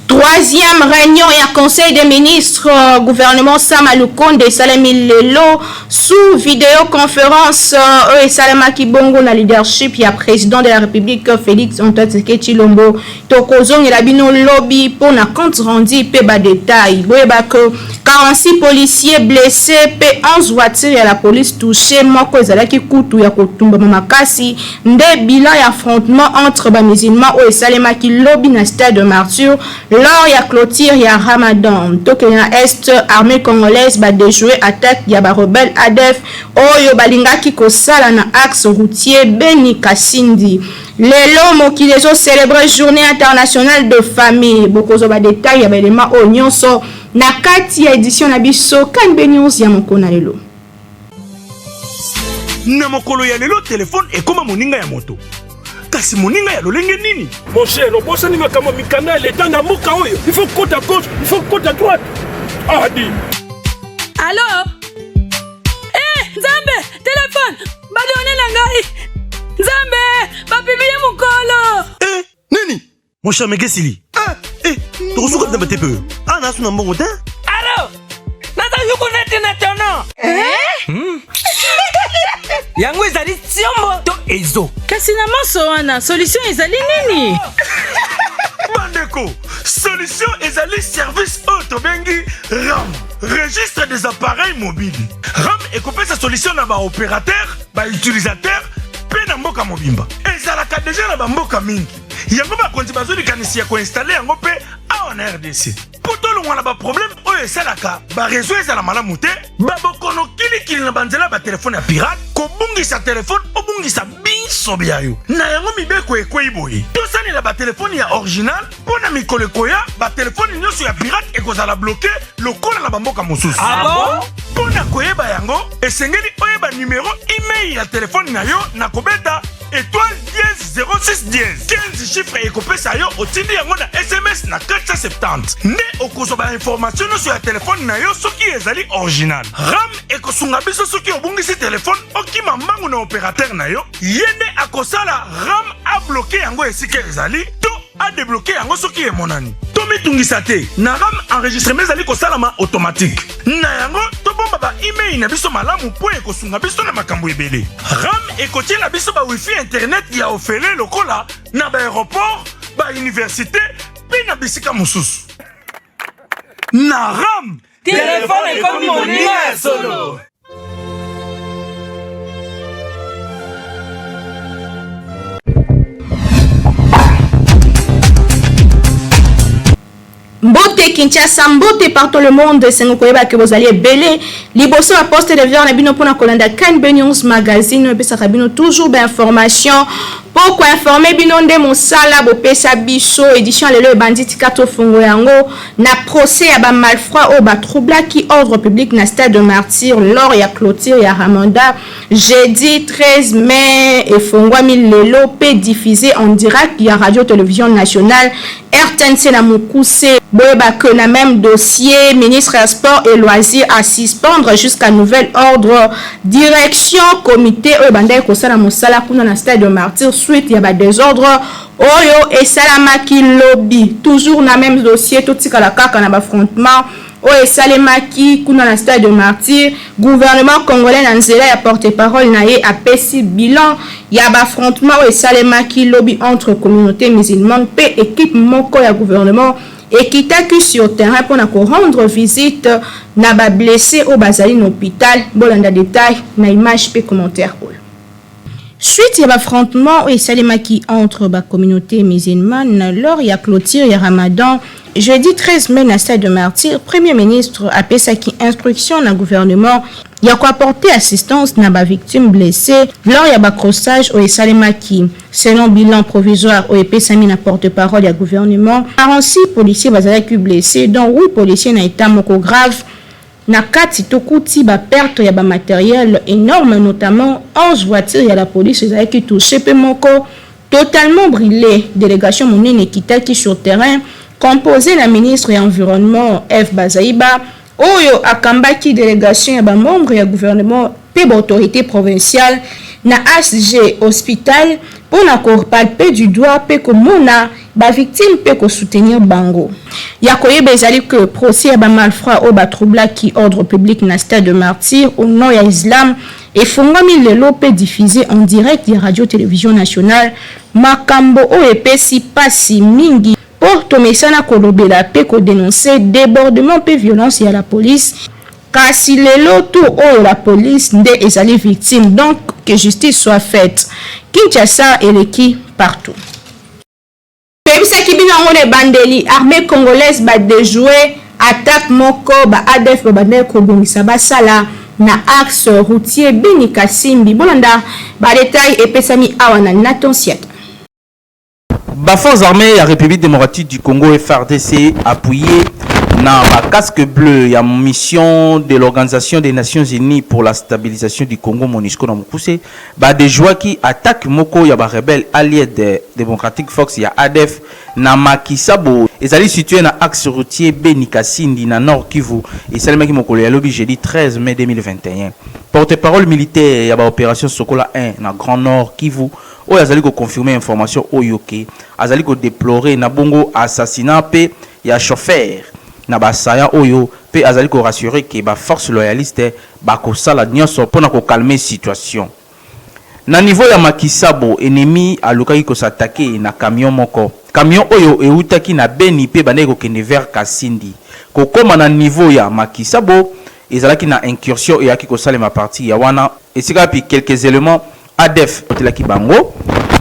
Troisième réunion et conseil des ministres, gouvernement Sama Lukonde et Salemi Lelo sous vidéoconférence et Salama Kibongo na leadership ya président de la République Félix Antoine Tshisekedi Tshilombo tokozong la bino lobby pour na compte rendu pe ba détail boyeba que 46 policiers blessés pe 11 voitures ya la police touchées moko ezalaki kutu ya kotumba makasi nde bilan ya affrontement entre ba musulmans et Salema ki lobby na stade de Martyr lors ya clôture ya Ramadan tokena est armée congolaise ba déjouer attaque ya ba rebelle ADF oyo balingaki kosala na axe routier Beni Kasindi lelo mokili ezo célébrer journée internationale de famille bokozo ba détail ya ba élément o nyonso na kati ya édition na biso Kanbe News ya mokona lelo na mokolo ya lelo téléphone ekoma moninga ya moto kasi moninga ya lolenge nini mon cher obosani makama mikanda l'état na moka oyo il faut côte à gauche il faut côte à droite adi allô Nzambe téléphone badone na ngai Nzambe bapibile mukolo nini mon cher Megesili tokosuka na batepe ana suna mbongo ta alo nata yuko nete na tono yango ezali tiombo to ezo kasi na maso wana solution ezali nini bandeko solution ezali service autobengi RAM registre des appareils mobiles RAM ekopesa solution na ba opérateur ba utilisateur pe na mboka mobimba ezalaka deja na ba mboka mingi yango bakonzi bazolikanisi ya koinstalle yango pe awa na RDC potolongwa na baproblème oyo esalaka bareseau ezala malamu te babokono kilikili na banzela batelefone ya pirate kobungisa telefone obungisa biso biayo na yango mibeko ekwei boye tosalela batelefone ya original mpo na mikolo ekoya batelefone nyonso ya pirate ekozala bloke lokola na bamboka mosusu mpo na koyeba yango esengeli oyeba numero email ya telefone na yo na kobeta étoile 10 06 10 15 chiffres ekopesa yo otindi yango na SMS na 470 nde okozwa ba information nyonso ya telefone na yo soki ezali original RAM ekosunga biso soki obungisi telefone okima mbangu na opérateur na yo yende akosala RAM abloke yango esika ezali to adébloquer yango soki emonani tomitungisa te na RAM enregistrement ezali kosalama automatique na yango tobomba ba email na biso malamu po ekosunga biso na makambo ebele RAM ekotiela biso ba wifi internet ya ofele lokola na ba aéroport ba université pe na bisika mosusu na RAM téléphone ekomi moninga solo Mbote Kinshasa, mbote partout le monde, c'est nous koyeba que vous allez belé. Liboso a posté de viande bino pour na kolanda Kanbe News magazine, pe sa bino toujours d'informations. Pourquoi informer bino nde mosala bo pesa biso édition lelo bandit kato fungo yango na procès ya ba malfrats au ba troubla qui ordre public na stade de Martyr lors ya clôture ya Ramanda jeudi 13 mai et fungo lelo pe diffusé en direct ya radio télévision nationale RTNC na Mukuse boyeba que na même dossier ministre des sports et loisirs à suspendre jusqu'à nouvel ordre direction comité o bandai ko sala mosala kuna na stade de Martyr suite ya ba désordre oyo et salamaki lobby toujours na même dossier tout tika la kaka na affrontement oyo salamaki kuna na stade de Martyr gouvernement congolais na nzela ya porte-parole na ye apesi bilan ya ba affrontement oyo salamaki lobby entre communauté musulmane pe équipe moko ya gouvernement et qui t'a sur terrain pour rendre visite na ba blessé au bazali na hôpital bolanda détail na image pe commentaire. Suite à l'affrontement et salimaki entre la communauté musulmane lors de la clôture et Ramadan, jeudi 13 mai na stade de Martyr, Premier ministre a pesa qui instruction na gouvernement y a quoi apporter assistance na ba victime blessée lors y a ba crossage au salimaki. Selon bilan provisoire au pesa na porte-parole du gouvernement, 46 policiers bazalaki blessés dont 8 policiers na état moko grave. Na kati tokuti ba perte ya ba matériel énorme notamment 11 voitures ya la police qui touché pe moko totalement brûlé. Délégation monene kitaki sur terrain composé la ministre de l'environnement F Bazaïba oyo akambaki délégation ya ba membre ya gouvernement pe ba autorité provinciale na HG hospital pour na palper du doigt pe komona ba victime pe ko soutenir bango ya koyeba ezali que procès ya ba malfrat o ba troubla qui ordre public na stade de Martyr au nom ya Islam et fongami lelo pe diffusé en direct ya radio télévision nationale makambo o epesi pasi mingi pour tomesana kolobela pe ko dénoncer débordement pe violence ya la police kasi lelo tout o la police nde ezali victime donc que justice soit faite. Kinshasa et l'équipe partout. Pebisa kibina ngone bandeli armée congolaise ba déjouer attaque moko ba ADF ba bandel ko bongisa ba sala na axe routier Beni Kasimbi bolanda ba détail epesami awana Nathan Siata. Ba forces armées la République démocratique du Congo FARDC appuyé na ba casque bleu ya mission de l'Organisation des Nations Unies pour la stabilisation du Congo MONUSCO na mukuse ba de joie qui attaque moko ya ba rebelle allié de Democratic Force ya ADF na Makisabo ezali situé na axe routier Beni Kasindi na Nord Kivu et salemaki mokolo ya lobi jeudi 13 mai 2021 porte-parole militaire ya ba opération Sokola 1 na Grand Nord Kivu oyo azali ko confirmer information oyoke azali ko déplorer na bongo assassinat pe ya chauffeur na basaya oyo pe azali ko rassurer que ba force loyaliste ba ko sala nyonso pona ko calmer situation na niveau ya Makisabo ennemi alukaki ko s'attaquer na camion moko camion oyo eutaki na Beni pe bande ko kende vers Kasindi ko koma na niveau ya Makisabo ezalaki na incursion et aki ko sala ma partie ya wana esika pi quelques éléments ADF otelaki bango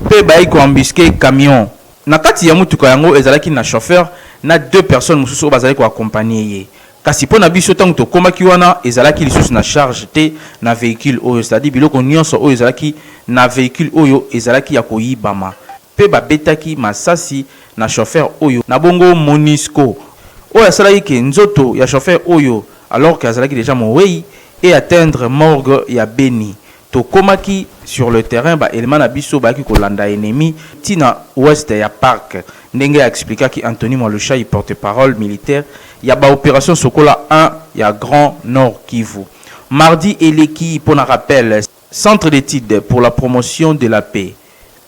pe bayi ko embusquer camion na kati ya mutuka yango ezalaki na chauffeur na deux personnes mususu bazali ko accompagner ye kasi pona biso tango to komaki wana ezalaki lisusu na charge te na véhicule oyo c'est-à-dire biloko nyonso oyo ezalaki na véhicule oyo ezalaki ya koyibama pe babetaki masasi na chauffeur oyo na bongo MONUSCO oyo asalaki ke nzoto ya chauffeur oyo alors que azalaki déjà mowei et atteindre morgue ya Beni to komaki sur le terrain ba élément na biso ba ki kolanda ennemi tina ouest ya parc ndenge expliqué ki Anthony Mwalusha y porte-parole militaire ya ba opération Sokola 1 ya Grand Nord Kivu mardi eleki pour un rappel centre d'études pour la promotion de la paix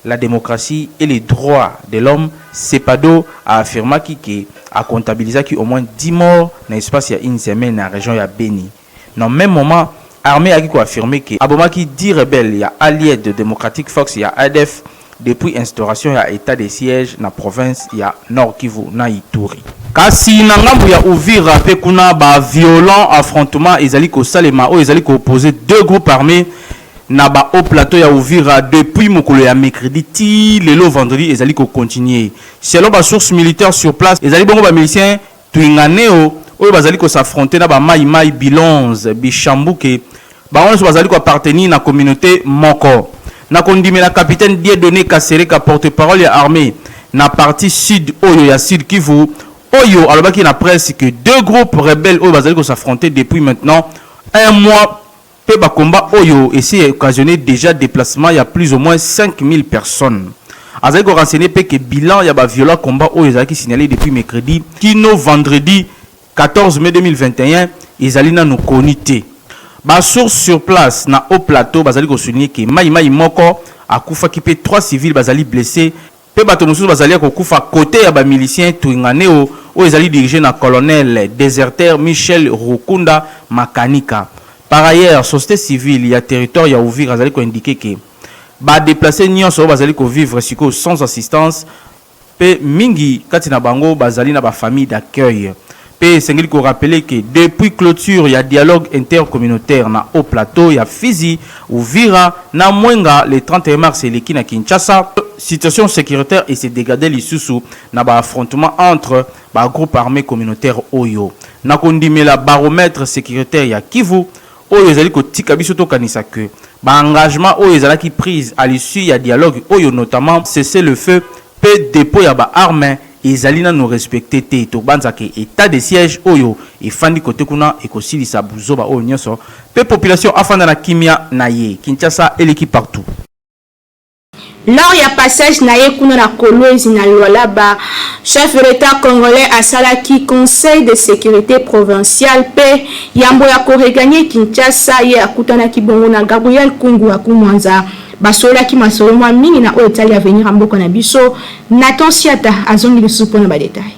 la démocratie et les droits de l'homme CEPADO a affirmé qui a comptabilisé qui au moins 10 morts dans l'espace ya une semaine dans la région ya Beni dans le même moment armée a affirmé que abomaki 10 rebelles ya alliés de Democratic Force ya ADF depuis instauration ya état de siège na province ya Nord Kivu na Ituri. Kasi na ngambu ya Uvira pe kuna ba violent affrontement ezali ko salema o ezali ko opposer deux groupes armés na ba au plateau ya Uvira depuis mokolo ya mercredi ti lelo vendredi ezali ko continuer. Selon ba source militaire sur place ezali bongo ba miliciens tuinganeo oyo bazali ko s'affronter na ba mai Bilonze Bishambuke ba on bazali ko appartenir na communauté moko na kondime la capitaine Dieudonné Kasereka porte-parole ya armée na partie sud oyo ya Sud Kivu oyo alobaki na presse que deux groupes rebelles oyo bazali ko s'affronter depuis maintenant un mois pe ba combat oyo et c'est occasionné déjà déplacement il y a plus ou moins 5000 personnes azali ko renseigner pe que bilan ya ba violent combat oyo ezali signalé depuis mercredi kino vendredi 14 mai 2021 ezali na no konité ba source sur place na au plateau bazali ko souligner que mai moko akufa ki pe 3 civils bazali blessés pe bato mususu bazali ko kufa côté ya ba miliciens tuinganeo o ezali dirigé na colonel déserteur Michel Rukunda Makanika. Par ailleurs société civile ya territoire ya Uvira bazali ko indiquer que ba déplacer nyonso bazali ko vivre siko sans assistance pe mingi kati na bango bazali na ba famille d'accueil. Pe sengeli ko rappeler que depuis clôture ya dialogue intercommunautaire na au plateau ya Fizi Uvira na Mwenga le 31 mars eleki na Kinshasa situation sécuritaire et se dégrader lisusu na ba affrontement entre ba groupe armé communautaire oyo na kondimela baromètre sécuritaire ya Kivu oyo ezali ko tika biso to kanisa que ba engagement oyo ezalaki prise à l'issue ya dialogue oyo notamment cesser le feu pe dépôt ya ba armes ezalina no respecter te to banzake état de siège oyo e fandi kote kuna e kosilisa buzoba oyo nyonso pe population afanda na kimia na ye Kinshasa eleki partout. lors ya passage na ye kuna na Kolwezi na Lualaba, chef de l'État congolais asalaki conseil de sécurité provincial pe yambo ya koreganye Kinshasa ye akutanaki bongo na Gabriel Kyungu wa Kumwanza basolaki masolo mwa mingi na oyo etali avenir mboka na biso. Nathan Siata azongi lisupo na badetail.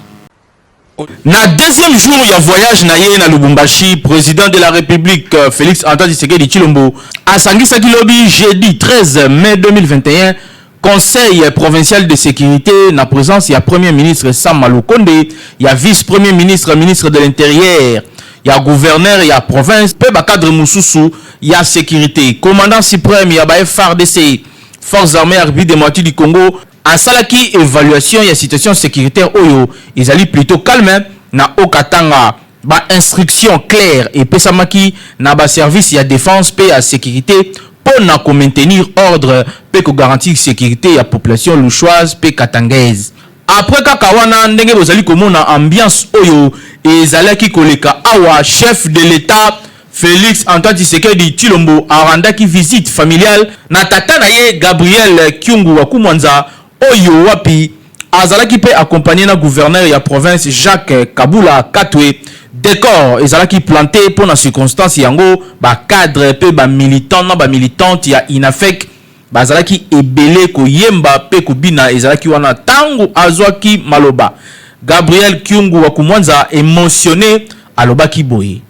Na deuxième jour ya voyage na ye na Lubumbashi, président de la République Félix Antoine Tshisekedi Tshilombo asangisaki lobi jeudi 13 mai 2021 conseil provincial de sécurité na présence ya premier ministre Sam Malukonde, ya vice premier ministre ministre de l'intérieur, ya gouverneur ya province pe ba cadre mususu ya sécurité, commandant suprême ya ba FARDC forces armées arbitres de moitié du Congo asalaki évaluation ya situation sécuritaire oyo ezali plutôt calme na Okatanga. Ba instruction claire et pesamaki na ba service ya défense pe ya sécurité pour na ko maintenir ordre pe ko garantir sécurité ya population louchoise pe katangaise. Après kakawana ndenge bozali komona ambiance oyo ezalaki koleka awa chef de l'État Félix Antoine Tshisekedi Tshilombo arandaki visite familiale na tata na ye Gabriel Kyungu wa Kumwanza oyo wapi azalaki pe accompagné na gouverneur ya province Jacques Kabula Katwe. Décor ezalaki planté pour na circonstance yango ba cadre pe ba militant na ba militante ya INAFEC bazalaki ebele ko yemba pe kubina ezalaki wana tango azwaki maloba. Gabriel Kyungu wa Kumwanza émotionné alobaki boye.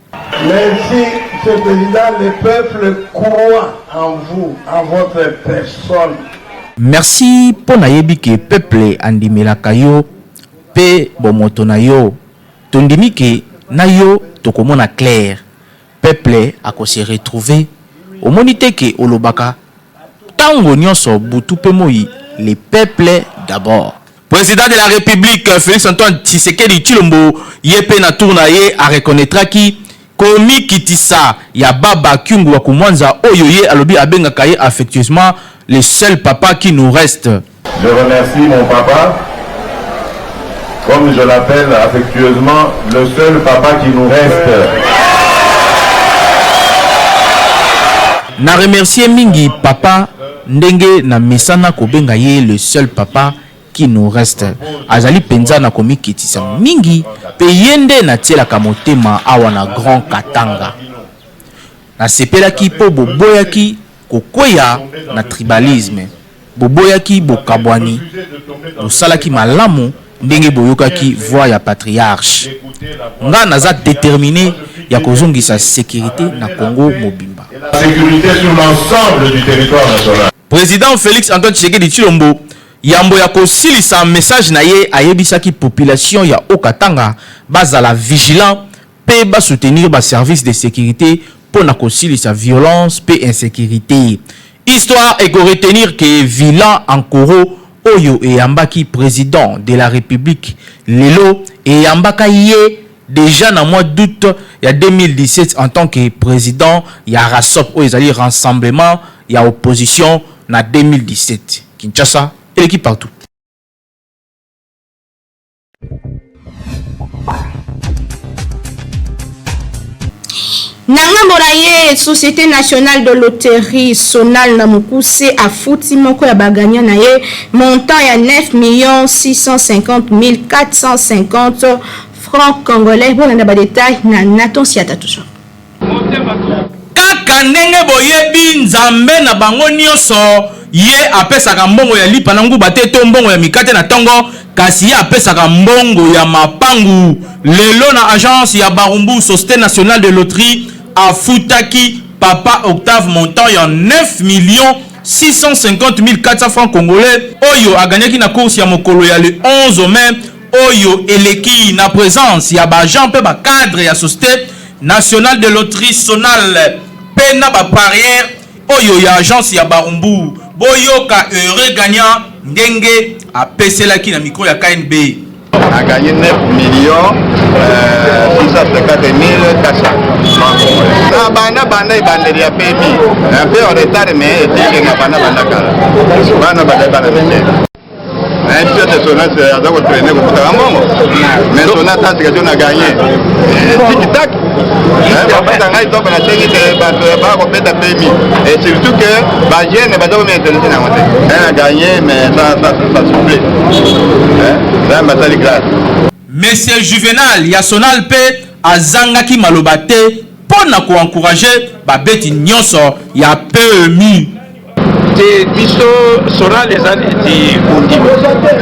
Merci, Monsieur le Président, le peuple croit en vous, en votre personne. Merci pour na yebi ke peuple andimelaka yo pe bomoto na yo tondimi ke na yo tokomona clair peuple ako se retrouver omonite ke olobaka tango nyonso butu pe moi le peuple d'abord. Président de la République Félix Antoine Tshisekedi Tshilombo yepe na tourna ye a reconnaîtra ki komi kitisa ya baba Kyungu wa Kumwanza oyo ye alobi abengaka ye affectueusement le seul papa qui nous reste. Je remercie mon papa, comme je l'appelle affectueusement, le seul papa qui nous reste. Na remercier mingi papa ndenge na mesana kobenga ye le seul papa qui nous reste. Azali penza na komikitisa mingi pe yende na tielaka motema awa na Grand Katanga. Na sepelaki po boboyaki kokoya na tribalisme. Boboyaki bokabwani. Bosalaki malamu ndenge boyokaki voix ya patriarche. Nga naza déterminé ya kozongisa sécurité na Congo mobimba. La sécurité sur l'ensemble du territoire national. Président Félix Antoine Tshisekedi Tshilombo yambo ya kosilisa message na ye ayebisaki population ya Okatanga bazala vigilant pe ba soutenir ba service de sécurité pour na kosilisa violence pe insécurité. Histoire et ko retenir que Vilan Ankoro oyo eyambaki président de la République lelo eyambaka ye déjà na mois d'août ya 2017 en tant que président ya RASOP oyo ezali rassemblement ya opposition na 2017 Kinshasa et l'équipe partout. Nanga Moraye, Société nationale de loterie Sonal na Mukuse a fouti moko ya baganya na ye montant ya 9 650 450 francs congolais. Bon, on a des détails na Nathan Siata toujours. Kaka ndenge boyebi nzambe na bango nyonso ye apesaka mbongo ya lipa na nguba te to mbongo ya mikate na tongo kasi ye apesaka mbongo ya mapangu. Lelo na agence ya Barumbu Société nationale de loterie afutaki papa Octave montant ya 9 650 400 francs congolais oyo aganyaki na course ya mokolo ya le 11 mai oyo eleki na présence ya ba agent pe ba cadre ya Société nationale de loterie Sonal pe na ba parière oyo ya agence ya Barumbu boyoka heureux gagnant ndenge apeselaki na micro ya KNB. A gagné 9 650 400 francs. Bana bandeli ya pémi. Un peu en retard mais éthique na bana kala. Bana bana. Un peu de sonate à donc traîner comme ça. Mais sonate ça c'est que on a gagné. Tic tac. bapesa ngai top nasengi te bato bakobeta PMI et surtout que bajeune baza komiintéresse nango te a gagné mais ça souffle ça basali grâce. Monsieur Juvenal ya Sonal pe azangaki maloba te pona ko encourager babeti nyonso ya PMI. te biso Sonal ezali ti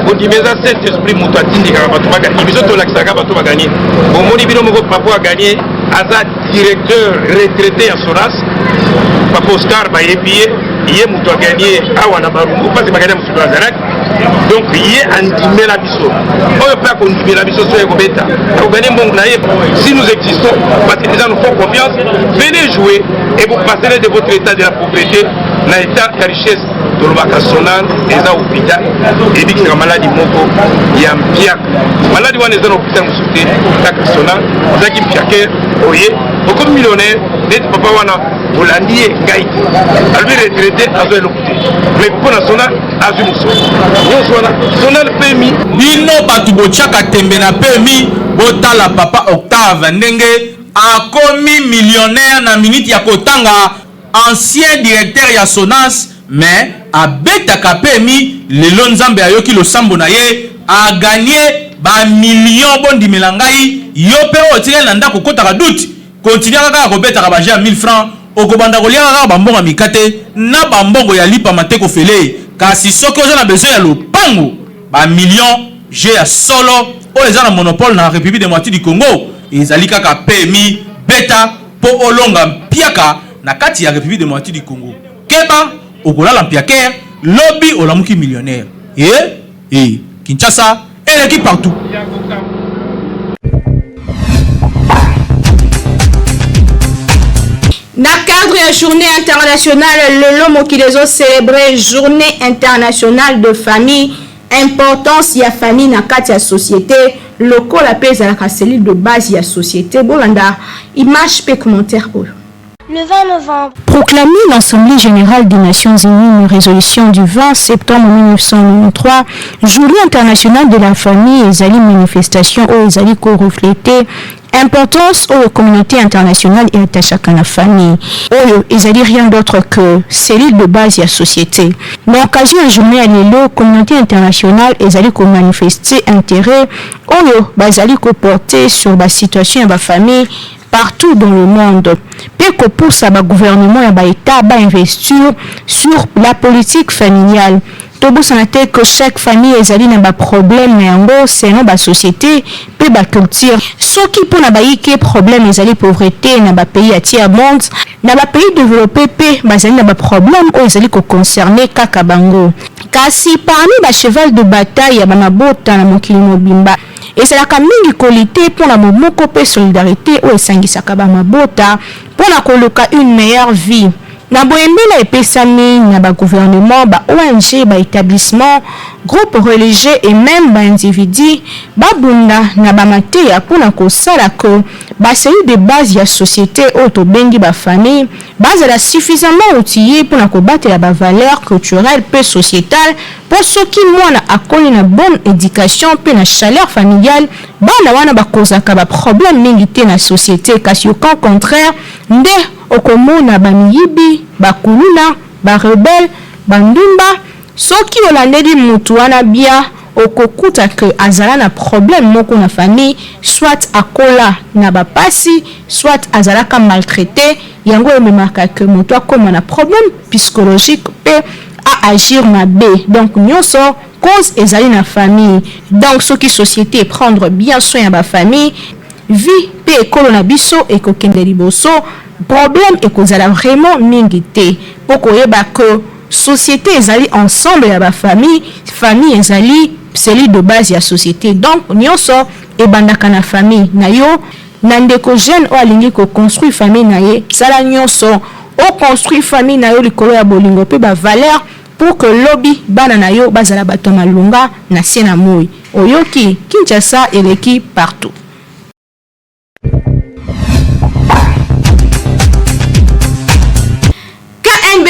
bondimi eza cet esprit moto atindikaka bato bagani biso tolakisaka bato bagani bomoni bino moko papa aganye aza directeur retraité ya Sonas papa Oscar bayebi ye moto aganye awa na barumbu parce bagani mosuku azalaki donc ye andimela biso oyo mpe akondimela biso so ekobeta akoganye mbongo na ye si nous existons parce que déjà nous font confiance venez jouer et vous passerez de votre état de la pauvreté na état ya richesse tolobaka Sonal eza hôpital ebikisaka maladi moko ya mpiaka maladi wana eza na hôpital mosuku te kaka Sonal ozalaki mpiake oye okomi millionnaire neti papa wana olandi ye ngai alobi retraité azwa eloko te mais mpona Sonal azwi mosolo nyonso wana Sonal PMI bino bato botiaka tembe na PMI botala papa Octave ndenge akomi millionnaire na minute ya kotanga ancien directeur ya Sonas mais abetaka PMI lelo nzambe ayoki losambo na ye a gagné ba million bondimela ngai yo pe otikela na ndako kotaka doute continue kaka kobetaka ba 1000 francs okobanda kolia kaka bambongo mikate na bambongo ya lipa mateko fele kasi soki oza na besoin ya lopango ba million j'ai ya solo o eza na monopole na République démocratique du Congo ezali kaka PMI beta po olonga mpiaka na kati ya République démocratique du Congo keba okolala mpiaker lobby olamuki millionnaire et Kinshasa et l'équipe partout. Dans le cadre de la journée internationale, le Lomo qui les a célébré journée internationale de famille, importance de la famille dans la société, local appelle la cellule de base de la société. Bolanda, image et commentaire. Le 20 novembre. Proclamé l'Assemblée générale des Nations Unies une résolution du 20 septembre 1993, Journée internationale de la famille, les manifestations où les alliés refléter importance aux communautés internationales et attachées à la famille. Ils n'ont rien d'autre que cellule de base de la société. Dans l'occasion de la journée à l'élo, communauté internationale, ils ont manifester intérêt, ils ont porter sur la situation de la famille partout dans le monde. Puis que pour ça, le gouvernement et l'État va investir sur la politique familiale. Tout le que chaque famille a un problème, c'est une société, puis la culture. Ce qui pour les problèmes, c'est la pauvreté dans les pays à tiers monde, dans les pays développés, puis les problèmes qui concernent Kakabango. Car si parmi les cheval de bataille, il y a un bota dans mon bimba. Et c'est la mingi qualité pour la momoko pe solidarité ou esangisaka ba mabota pour la coloca une meilleure vie. Na boyembela epesami na ba gouvernement, ba ONG, ba établissement, groupe religieux et même ba individu ba bunda na ba mateya pour la kosala ko ba cellule de base ya société auto bengi ba famille base la suffisamment outillée pour la combattre la valeur culturelle et sociétale pour ceux qui mwana akoli na bonne éducation pe na chaleur familiale bana wana ba kozaka ba problème mingi te na société kasi au contraire nde okomona ba miyibi ba kuluna ba rebelle ba ndumba soki olandeli mutu wana bia okokuta que azala na problème moko na famille soit akola na bapasi soit azala ka maltraité yango ememaka que mutu akoma na problème psychologique pe à agir na B donc nyonso cause ezali na famille donc soki société prendre bien soin ya ba famille vie pe ekolo na biso ekokende liboso problème ekozala vraiment mingi te poko yeba que société ezali ensemble ya ba famille ezali cellule de base ya société donc nyonso ebandaka na famille na yo na ndeko jeune o alingi ko construire famille na ye sala nyonso o construire famille na yo likolo ya bolingo pe ba valeur pour que lobby bana na yo bazala bato malunga na sena moi oyoki Kinshasa eleki partout. KNB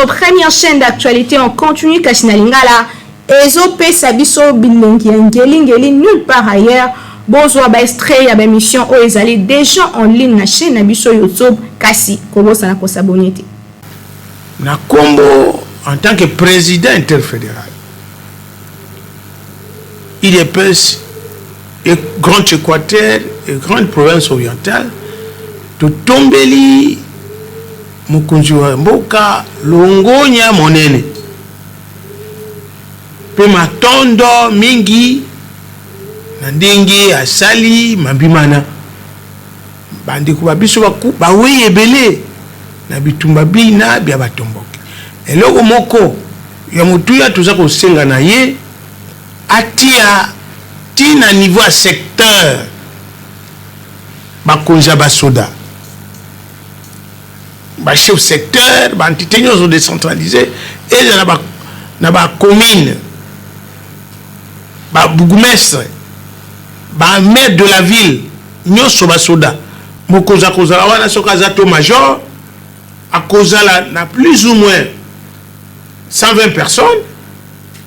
première chaîne d'actualité en continu Kasina Lingala Ezo pe sabiso bilengi ngeli nulle part ailleurs bozwa ba extrait ya ba émission o ezali déjà en ligne na chaîne na biso YouTube kasi kobosa na kosabonner te. Na Combo en tant que président interfédéral IDPS et Grand Équateur et Grande Province orientale totombeli mokonzi wa mboka longonya monene pe matondo mingi na ndenge asali mabimana bandeko babiso bawe ebele na bitumba bina bya batomboki eloko moko ya mutuya tuza kosenga na ye atia tina niveau à secteur bakonza basoda ba chef secteur ba entité nyonso décentralisé et na ba commune ba bourgmestre ba maire de la ville nyonso basoda mokoza kozala wana soka za to major a kozala na plus ou moins 120 personnes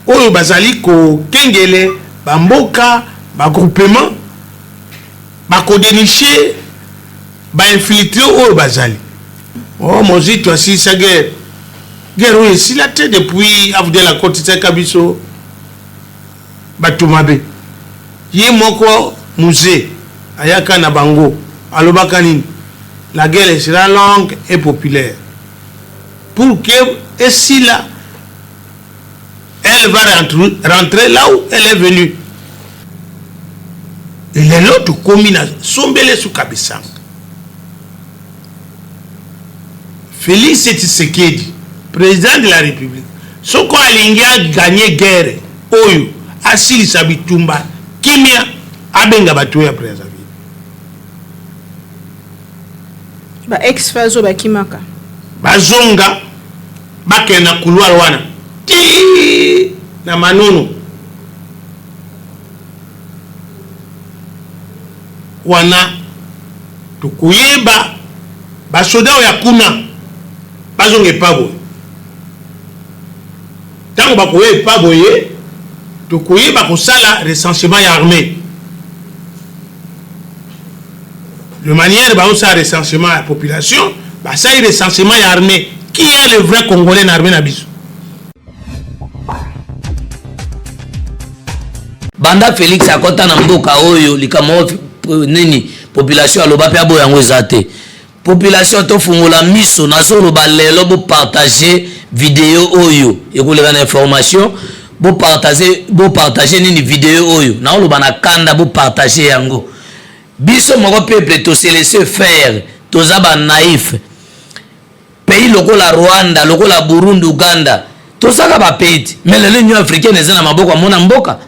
oyo bazali ko kengele ba mboka ba groupement ba ko dénicher ba infiltrer oyo bazali. Oh mon Dieu, toi si sa guerre oyo esila te depuis avde la côte de Kabiso batumabe ye moko musée ayaka na bango alobaka nini la guerre sera longue et populaire pour que esila elle va rentrer là où elle est venue. Et les autres communes sombele sous Kabisang. Félix Tshisekedi, président de la République, ce qu'on a gagné guerre, oyo, asili sabitumba, kimia, abenga batoya après sa vie. Ba ex-fazo ba kimaka. Bazonga, bakena couloir wana. Ti na manono wana tukuyeba basoda ya kuna bazonge pabo tango bakoye pabo ye tukuyeba kosala recensement ya armée de manière ba osa recensement ya population ba ça recensement ya armée qui est le vrai congolais na armée na biso. Banda Félix akota na mboka oyo likamo nini population aloba pe abo yango ezate population to fungola miso nazolo ba lelo bo partager vidéo oyo ekoleka na information bo partager nini vidéo oyo na oloba na kanda bo partager yango biso moko peuple to se laisser faire toza ba naïf pays lokola Rwanda lokola Burundi Uganda tosaka ba pays mais l'Union africaine ezana maboko mona mboka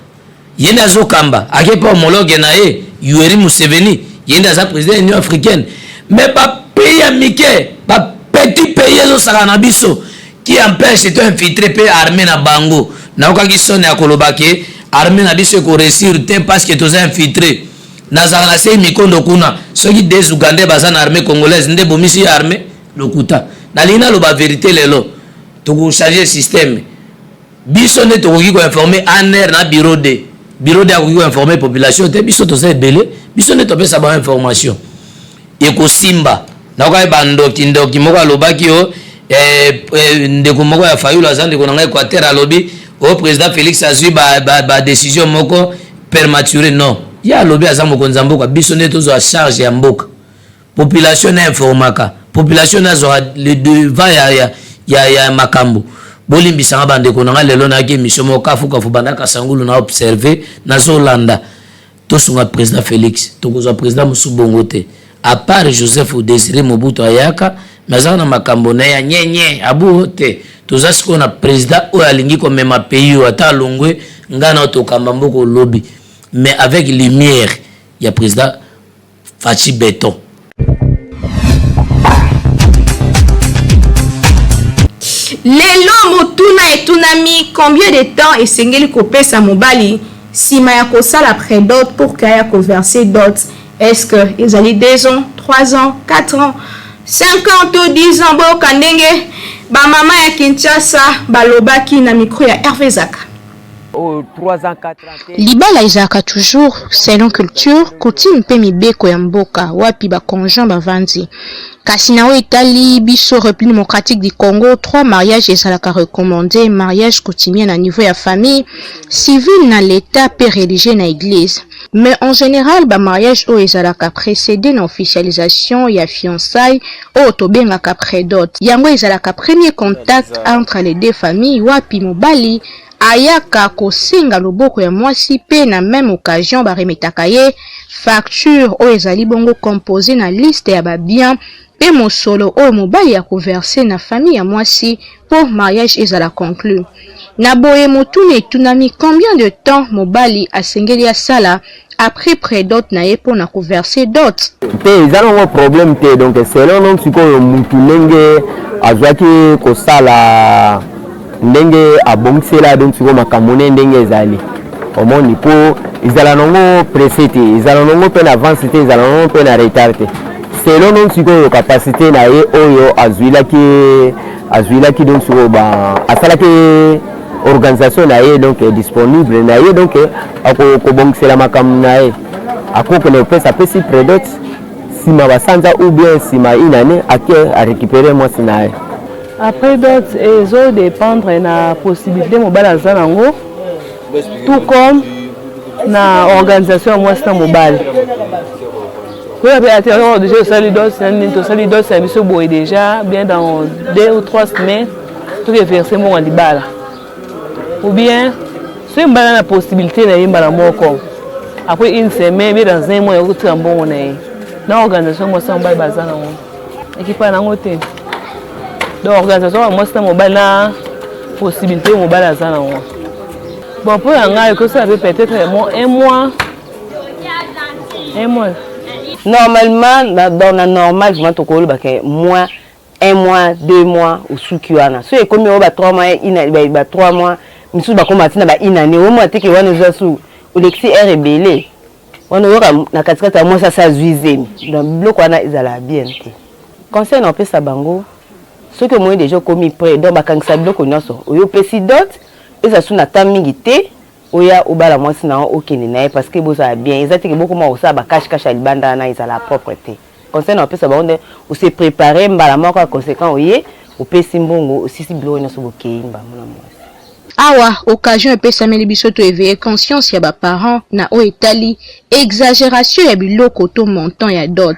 yenda zokamba akepa homologue na ye Yoweri Museveni yenda za président de l'Union africaine mais pas pays américain pas petit pays zo saka na biso qui empêche de infiltrer pays armée na bango na okaki sonne ya kolobake armée na biso ko réussir te parce que toza infiltré na zaka na sei mikondo kuna soki des Ugandais baza na armée congolaise nde bomisi armée lokuta na lina lo ba vérité lelo to ko changer système biso ne to ko informer ANR na bureau de akoki informer population te biso to se belé biso ne to pesa ba information eko simba na ko ba ndoki moko alobaki yo ndeko moko ya Fayulu azande ko na Équateur alobi au président Félix azui ba décision moko prématurée non ya alobi azambo ko nzamboka biso ne to zo a charge ya mboka population na informaka population na zo le devant ya makambo bolimbisanga bandeko na lelo na ke mission moka fuka fubanda kasangulu na observer na Zolanda tosunga président Félix tokozwa président Musubongo te à part Joseph Désiré Mobutu ayaka mazana na makambo na ya nyenye abu te tozasiko na président o alingi ko mema pays o ata longwe ngana otokamba mboko lobby mais avec lumière ya président Fachi Beton. Lelo mutuna etunami combien de temps esengeli kopesa mobali sima ya kosala près d'autres pour kaya converser d'autres. Est-ce que ils allaient 2 ans, 3 ans, 4 ans, 50 ou 10 ans bo kandenge ba mama ya Kinshasa balobaki na micro ya Hervé Zaka. 3 ans, 4 ans. Libala izaka toujours selon culture, coutume pe mibeko ya mboka wapi ba conjoint bavandi. Kasi na Itali, biso République démocratique du Congo, 3 mariages ezalaka recommandé, mariage coutumier na niveau ya famille, civil na l'état pe religieux na église. Mais en général, ba mariage o ezalaka précédé na officialisation ya fiançailles o tobengaka prédot. Yango ezalaka premier contact entre les deux familles wapi mobali ayaka kosenga loboko ya mwasi pe na même occasion baremetaka ye facture o ezali bongo composé na liste ya ba bien pe mosolo o mobali ya koverser na famille ya mwasi pour mariage ezala conclu. Na boye motune etunami combien de temps mobali asengeli asala après prédot na ye po na koverser dot. Pe ezala un problème te donc selon nom sikoyo mutu ndenge azwaki kosala ndenge abongisela donc sikoyo makamone ndenge ezali omoni po ezala nango pressé te ezala nango mpe na avance te ezala nango mpe na retard te selon nom sikoyo capacité na ye oyo azwilaki donc sikoyo asalaki organisation na ye donc disponible na ye donc akobongisela makambo na ye akokende opesa apesi prédot sima basanza ou bien sima inane ake arécupérer mwasi na ye. Après d'autres, ils ont dépendre na possibilité mobile à Zanango, tout comme na organisation moi c'est mobile. Vous avez atterri déjà Salidos, c'est monsieur Boy déjà bien dans 2 ou 3 semaines tout est versé mon libala. Ou bien c'est une bonne possibilité na yimba moko. Après une semaine bien dans 1 mois il y a un bon na organisation moi c'est mobile bazana. Équipe na ngote. Donc l'organisation moi c'est mobile na possibilité mobile à ça. Bon pour un que ça peut peut-être un mois. Normalement dans la normal je m'entends que mois 1 mois 2 mois au sukiwana. So comme on va 3 mois ina 3 mois misu ba komati na ba inane au moins teke wana za su olexi rebelle. On aura na katikata moi ça zuize. Donc bloc wana ezala bien. Conseil on peut ça bango. Ce que moi déjà commis près donc bakangisa biloko nyonso oyo pesi dot eza suna tamingi te oya obala mwasi na okene naye parce que boza bien ezati ke beaucoup mo osaba cache libanda na ezala propreté concernant pesa baonde o se préparer mbala moko conséquent oye opesi mbongo osisi biloko nyonso bokeimba mona mwasi. Awa occasion epesa meli biso to éveiller conscience ya ba parents na o etali exagération ya biloko to montant ya dot.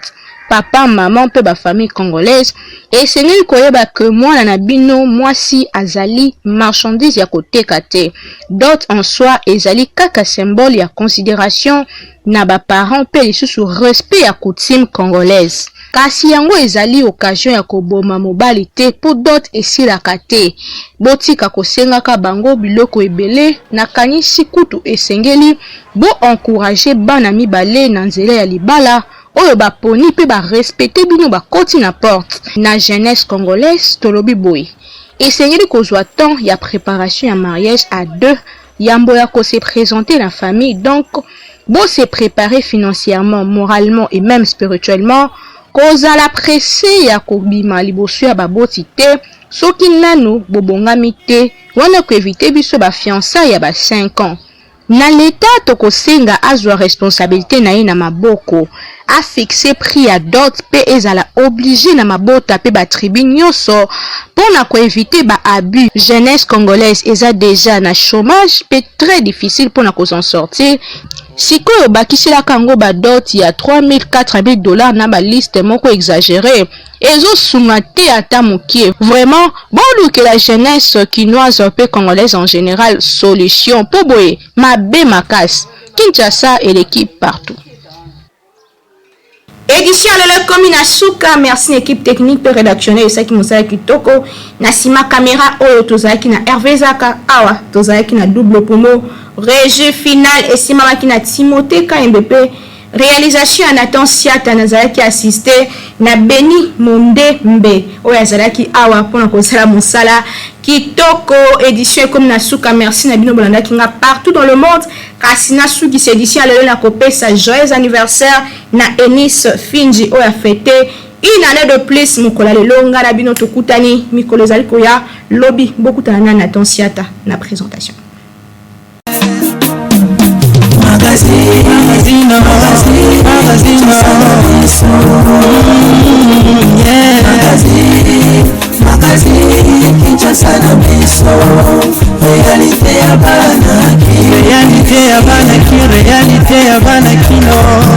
Papa, maman, pe ba famille congolaise et c'est nul koyeba que moi na bino mwasi azali marchandise ya koteka te. Dot en soi ezali kaka symbole ya considération na ba parents pe lisusu respect ya coutume congolaise. Kasi yango ezali occasion ya koboma mobali te po dot esilaka te. Botika kosengaka bango biloko ebele na kanisi kutu esengeli bo encourager bana mibale na nzela ya libala oyo baponi pe ba respecter bino ba koti na porte na jeunesse congolaise tolobi boy. Esengeli kozwa temps ya préparation ya mariage à 2 yambo ya ko se présenter la famille donc bo se préparer financièrement, moralement et même spirituellement koza la pressé ya kobima liboso ya baboti te soki nanu bobongami te wana ko éviter biso ba fiançailles ya ba 5 ans. Na l'état tokosenga azwa responsabilité na ye na maboko a fixé prix à dot pe ezala obligé na mabota pe ba tribu nyonso pona ko éviter ba abus. Jeunesse congolaise eza déjà na chômage pe très difficile pona ko s'en sortir. Sikoyo bakisela kango ba dot ya 3000 4000 dollars na ba liste moko exagéré ezo sumate ata mokie. Vraiment bon que la jeunesse quinoise pe congolaise en général solution pour boye mabe makas Kinshasa et l'équipe partout. Édition le commune Souka, merci l'équipe technique et rédactionnelle ça qui mosala kitoko nasima caméra oyo tozaki na Hervé Zaka awa tozaki na double pomo régie finale et sima ki na Timothée KMBP réalisation à Nathan Siata nazalaki assisté na Beni Monde Mbe oyo azalaki awa pona kosala mosala kitoko édition comme na Souka merci na bino bolanda kinga partout dans le monde kasi na suki cette édition lelo na kopesa joyeux anniversaire na Enis Finji oyo a fêté une année de plus mokola lelo nga na bino tokutani mikolo ezali koya lobi bokutana na Nathan Siata na présentation. Réalité ya bana kino